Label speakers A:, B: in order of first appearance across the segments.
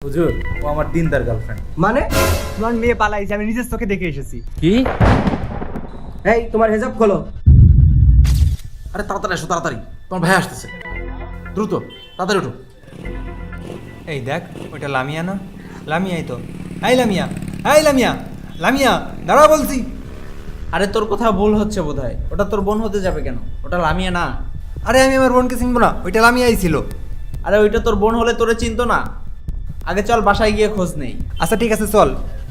A: হুজুর, ও আমার দিনদার গার্লফ্রেন্ড।
B: মানে তোমার মেয়ে পালাইছে, আমি নিজের চোখে দেখে এসেছি।
C: কি?
B: এই তোমার হেজাব খোলো।
A: আরে তাড়াতাড়ি এসো, তাড়াতাড়ি, তোমার ভাই আসতেছে, দ্রুত তাড়াতাড়ি ওঠো।
D: এই দেখ, ওইটা লামিয়া না? লামিয়াই তো। এই লামিয়া, এই লামিয়া, লামিয়া দাঁড়া বলছি।
E: আরে তোর কথা ভুল হচ্ছে বোধহয়, ওটা তোর বোন হতে যাবে কেন? ওটা লামিয়া না।
D: আরে আমি আমার বোনকে চিনবো না? ওইটা লামিয়াই ছিল।
E: আরে ওইটা তোর বোন হলে তোরে চিনতো না। আগে চল বাসায় গিয়ে খোঁজ নেই।
D: আচ্ছা ঠিক আছে চল।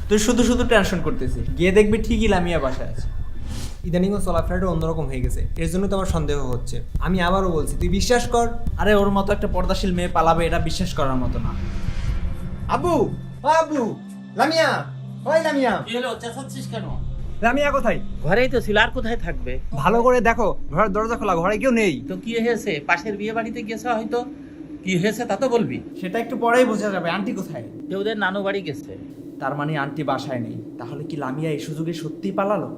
E: তুই শুধু শুধু টেনশন করতেছিস, গিয়ে দেখবি ঠিকই লামিয়া বাসায় আছে।
D: ইদানিং ও চলাফেরাটা অন্যরকম হয়ে গেছে, এর জন্য তো আমার সন্দেহ হচ্ছে। আমি আবারও বলছি, তুই বিশ্বাস কর।
E: আরে ওর মতো একটা পর্দাশীল মেয়ে পালাবে, এটা বিশ্বাস করার মতো না।
D: আবু, ও আবু, লামিয়া, ওই লামিয়া।
C: কি হলো, চেঁচাচ্ছিস কেন?
B: লামিয়া কোথায়?
C: ঘরেই তো ছিল, আর কোথায় থাকবে?
B: ভালো করে দেখো, ঘরের দরজা খোলা, ঘরে কেউ নেই।
C: তো কি হয়েছে? পাশের বিয়ে বাড়িতে গেছে হয়তো। কি হয়েছে তা তো বলবি।
E: সেটা একটু পরেই বোঝা যাবে। আন্টি কোথায়?
C: কেউ ওদের নানু বাড়ি গেছে।
E: তার মানে আন্টি বাসায় নেই। তাহলে কি লামিয়া এই সুযোগে সত্যিই পালালো?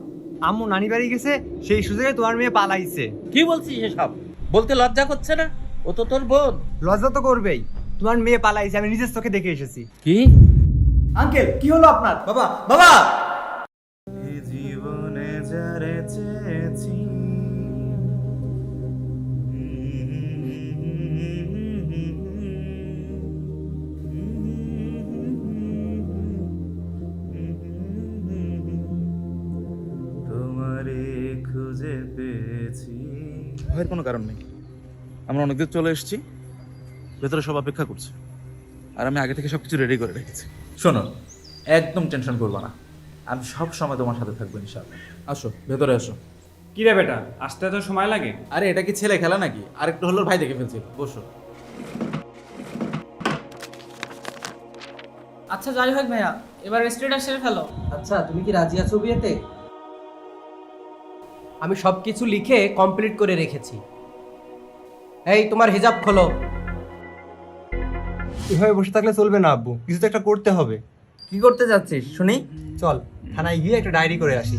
B: আম্মু নানি বাড়ি গেছে, সেই সুযোগে তোমার মেয়ে পালাইছে।
C: কি বলছিস এসব? বলতে লজ্জা করছে না? ও তো তোর বোন।
B: লজ্জা তো করবেই, তোমার মেয়ে পালাইছে, আমি নিজের চোখে দেখে এসেছি।
C: কি?
E: আঙ্কেল কি হলো আপনার?
D: বাবা, বাবা।
A: জীবনে যারে চেয়েছি তোমারে খুঁজে পেয়েছি। ভয়ের কোনো কারণ নেই, আমরা অনেক দূর চলে এসেছি, ভেতরে সব অপেক্ষা করছে, আর আমি আগে থেকে সবকিছু রেডি করে রেখেছি। শোনো, একদম টেনশন করবা না, আমি সব সময় তোমার সাথে থাকবো ইনশাআল্লাহ। আসো ভেতরে আসো।
F: কি রে বেটা, আসতে তো সময় লাগে?
A: আরে এটা কি ছেলে খেলা নাকি? আরেকটু হলো ভাই দেখে ফেলছি, বসো।
G: আচ্ছা যাই হোক ভাইয়া, এবার স্টেটাস সেরে ফেলো।
B: আচ্ছা তুমি কি রাজি আছো বিয়েতে? আমি সবকিছু লিখে কমপ্লিট করে রেখেছি। এই তোমার হিজাব খোলো। এভাবে বসে থাকলে চলবে না আব্বু, কিছু তো একটা করতে হবে।
E: কি করতে যাচ্ছিস শুনি?
B: চল থানায় গিয়ে একটা ডায়েরি করে আসি।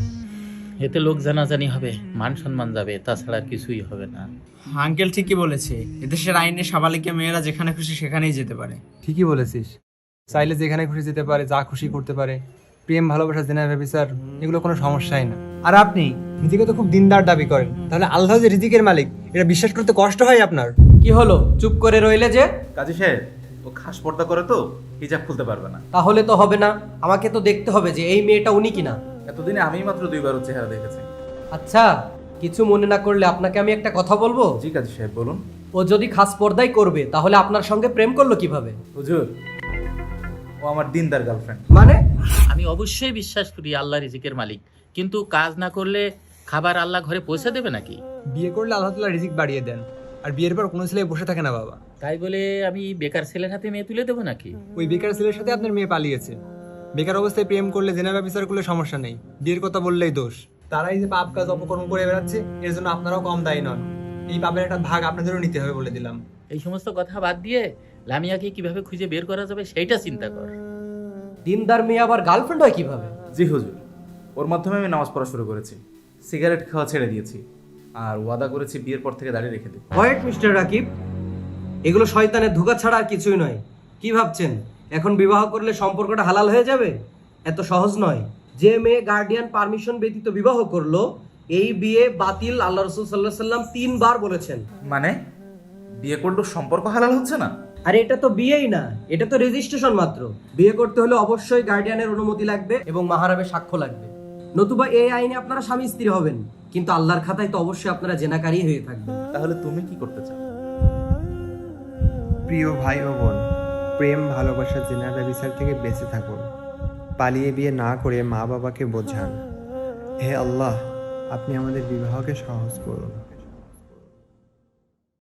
C: এতে লোক জানাজানি হবে, মান সম্মান যাবে, তাছাড়া আর কিছুই হবে না।
E: আঙ্কেল ঠিকই বলেছে, এদেশের আইনে সাবালিকা মেয়েরা যেখানে খুশি সেখানেই যেতে পারে।
B: ঠিকই বলেছিস, চাইলে যেখানে খুশি যেতে পারে, যা খুশি করতে পারে। প্রেম, ভালোবাসা, জেনা, ব্যভিচার এগুলো কোনো সমস্যাই না। আর আপনি নিজেকে তো খুব দিনদার দাবি করেন, তাহলে আল্লাহ যে রিজিকের মালিক এটা বিশ্বাস করতে কষ্ট হয় আপনার? কি হলো চুপ করে রইলে যে?
A: কাজী সাহেব, ও খাস পর্দা করে তো হিজাব খুলতে পারবে না।
B: তাহলে তো হবে না, আমাকে তো দেখতে হবে যে এই মেয়েটা উনি কিনা।
A: এতদিনে আমি মাত্র 2বার ওর চেহারা দেখেছি।
B: আচ্ছা কিছু মনে না করলে আপনাকে আমি একটা কথা বলবো।
A: জি কাজী সাহেব বলুন।
B: ও যদি খাস পর্দাই করবে তাহলে আপনার সঙ্গে প্রেম করলো কিভাবে?
A: হুজুর, ও আমার দিনদার গার্লফ্রেন্ড।
B: মানে
C: আমি অবশ্যই বিশ্বাস করি আল্লাহ রিজিকের মালিক, কিন্তু কাজ না করলে খাবার আল্লাহ ঘরে পৌঁছে দেবে নাকি?
B: বিয়ে করলে আল্লাহ তাআলা রিজিক বাড়িয়ে দেন, আর বিয়ের পর কোনো ছেলে বসে থাকে না বাবা।
C: তাই বলে আমি বেকার ছেলের হাতে মেয়ে তুলে দেবো নাকি?
B: ওই বেকার ছেলের সাথে আপনার মেয়ে পালিয়েছে। বেকার অবস্থায় প্রেম করলে, জেনা ব্যভিচার করলে সমস্যা নেই, বিয়ের কথা বললেই দোষ। তারাই যে পাপ কাজ অপকর্ম করে বেড়াচ্ছে, এর জন্য আপনারাও কম দায়ী নন। এই পাপের একটা ভাগ আপনাদেরও নিতে হবে বলে দিলাম।
C: এই সমস্ত কথা বাদ দিয়ে লামিয়াকে কিভাবে খুঁজে বের করা যাবে সেইটা চিন্তা কর।
B: দিনদার মেয়ে আবার গার্লফ্রেন্ড হয় কিভাবে?
A: জি হুজুর, ওর মাধ্যমে আমি নামাজ পড়া শুরু করেছি, সিগারেট খাওয়া ছেড়ে দিয়েছি, আর ওয়াদা করেছি বিয়ের পর থেকে দাঁড়িয়ে রেখে দেব।
B: হোয়াইট মিস্টার রাকিব, এগুলো শয়তানের ধোঁকা ছাড়া আর কিছুই নয়। কি ভাবছেন এখন বিবাহ করলে সম্পর্কটা হালাল হয়ে যাবে? এত সহজ নয়। যে মেয়ে গার্ডিয়ান পারমিশন ব্যতীত বিবাহ করলো, এই বিয়ে বাতিল আল্লাহ রাসূল সাল্লাল্লাহু আলাইহি সাল্লাম 3 বার বলেছেন।
A: মানে বিয়ে করলেও সম্পর্ক হালাল হচ্ছে না?
B: আরে এটা তো বিয়েই না, এটা তো রেজিস্ট্রেশন মাত্র। বিয়ে করতে হলে অবশ্যই গার্ডিয়ানের অনুমতি লাগবে এবং মাহরামের সাক্ষ্য লাগবে, নতুবা এই আইনে আপনারা স্বামী স্ত্রী হবেন, কিন্তু আল্লাহর খাতায় তো অবশ্যই আপনারা জেনাকারী হয়ে থাকবেন।
A: তাহলে তুমি কি করতে চাও?
H: প্রিয় ভাই ও বোন, প্রেম, ভালোবাসা, জেনা, ব্যভিচার থেকে বেঁচে থাকুন। পালিয়ে বিয়ে না করে মা বাবাকে বোঝান। হে আল্লাহ, আপনি আমাদের বিবাহকে সহজ করুন।